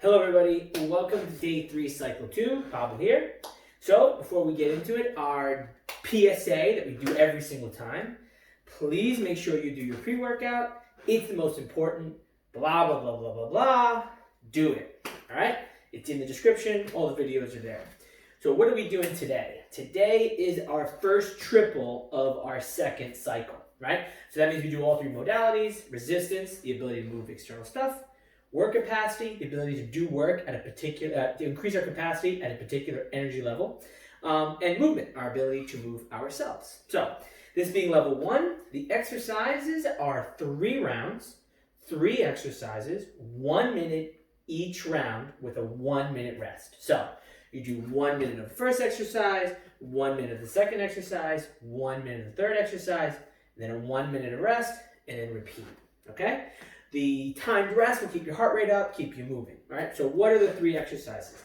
Hello everybody, welcome to day 3, cycle 2, Pablo here. So before we get into it, our PSA that we do every single time, please make sure you do your pre-workout. It's the most important, blah, blah, blah, blah, blah, blah. Do it, all right? It's in the description, all the videos are there. So what are we doing today? Today is our first triple of our second cycle, right? So that means we do all 3 modalities: resistance, the ability to move external stuff; work capacity, the ability to do work at a particular, to increase our capacity at a particular energy level; and movement, our ability to move ourselves. So this being level 1, the exercises are 3 rounds, 3 exercises, 1 minute each round with a 1 minute rest. So you do 1 minute of the first exercise, 1 minute of the second exercise, 1 minute of the third exercise, then a 1 minute of rest, and then repeat, okay? The timed rest will keep your heart rate up, keep you moving, right? So what are the 3 exercises?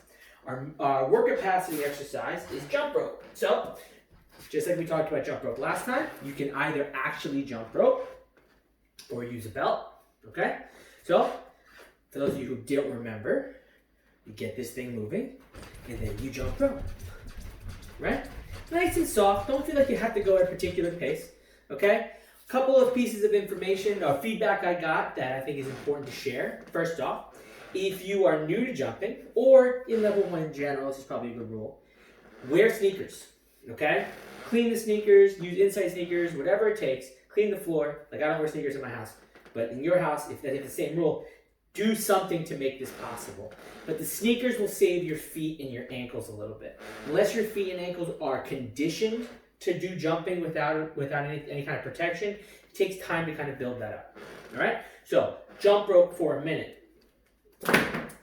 Our work capacity exercise is jump rope. So just like we talked about jump rope last time, you can either actually jump rope or use a belt, okay? So for those of you who don't remember, you get this thing moving and then you jump rope, right? Nice and soft. Don't feel like you have to go at a particular pace, okay? Couple of pieces of information or feedback I got that I think is important to share. First off, if you are new to jumping or in level 1 in general, this is probably a good rule, wear sneakers, okay? Clean the sneakers, use inside sneakers, whatever it takes. Clean the floor. Like, I don't wear sneakers in my house, but in your house, if that's the same rule, do something to make this possible. But the sneakers will save your feet and your ankles a little bit. Unless your feet and ankles are conditioned to do jumping without any kind of protection, it takes time to kind of build that up. All right? So jump rope for a minute.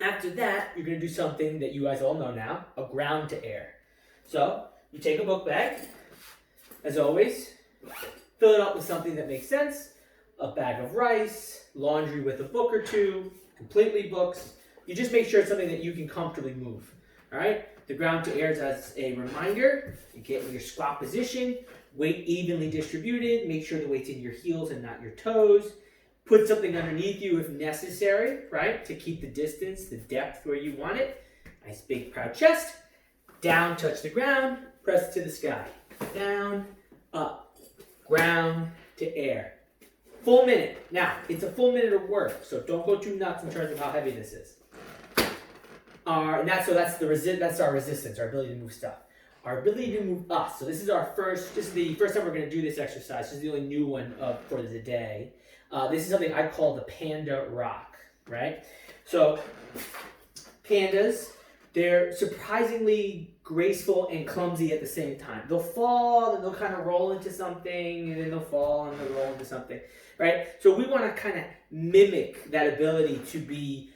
After that, you're going to do something that you guys all know now, a ground to air. So you take a book bag, as always, fill it up with something that makes sense, a bag of rice, laundry with a book or 2, completely books. You just make sure it's something that you can comfortably move. All right? The ground to air is as a reminder. You get in your squat position, weight evenly distributed. Make sure the weight's in your heels and not your toes. Put something underneath you if necessary, right? To keep the distance, the depth where you want it. Nice big proud chest. Down, touch the ground, press it to the sky. Down, up, ground to air. Full minute. Now, it's a full minute of work, so don't go too nuts in terms of how heavy this is. That's our resistance, our ability to move stuff. Our ability to move us. So this is the first time we're going to do this exercise. This is the only new one for the day. This is something I call the panda rock, right? So pandas, they're surprisingly graceful and clumsy at the same time. They'll fall and they'll kind of roll into something, and then they'll fall and they'll roll into something, right? So we want to kind of mimic that ability to be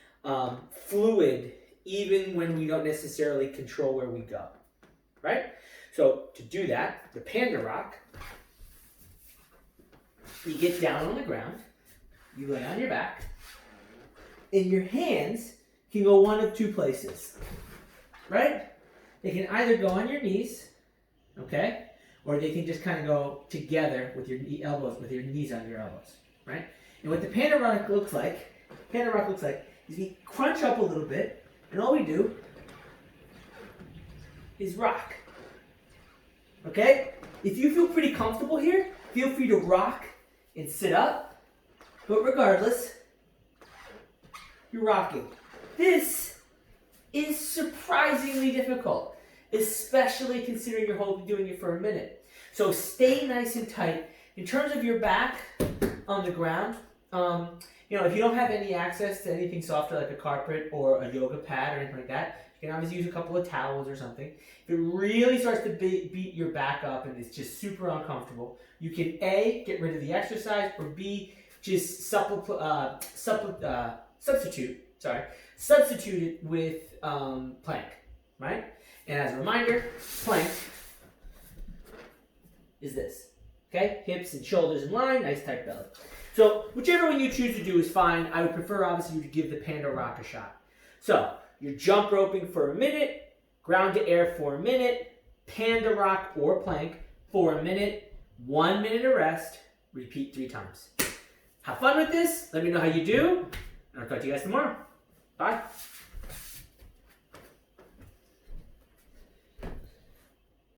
fluid even when we don't necessarily control where we go, right? So to do that, the panda rock, you get down on the ground, you lay on your back, and your hands can go one of 2 places, right? They can either go on your knees, okay? Or they can just kind of go together with your elbows, with your knees on your elbows, right? And what the panda rock looks like is we crunch up a little bit, and all we do is rock, okay? If you feel pretty comfortable here, feel free to rock and sit up, but regardless, you're rocking. This is surprisingly difficult, especially considering you're only doing it for a minute. So stay nice and tight. In terms of your back on the ground, if you don't have any access to anything softer like a carpet or a yoga pad or anything like that, you can obviously use a couple of towels or something. If it really starts to beat your back up and it's just super uncomfortable, you can A, get rid of the exercise, or B, just substitute it with plank, right? And as a reminder, plank is this, okay? Hips and shoulders in line, nice tight belly. So whichever one you choose to do is fine. I would prefer, obviously, you to give the panda rock a shot. So you're jump roping for a minute, ground to air for a minute, panda rock or plank for a minute, 1 minute of rest, repeat 3 times. Have fun with this. Let me know how you do. And I'll talk to you guys tomorrow. Bye.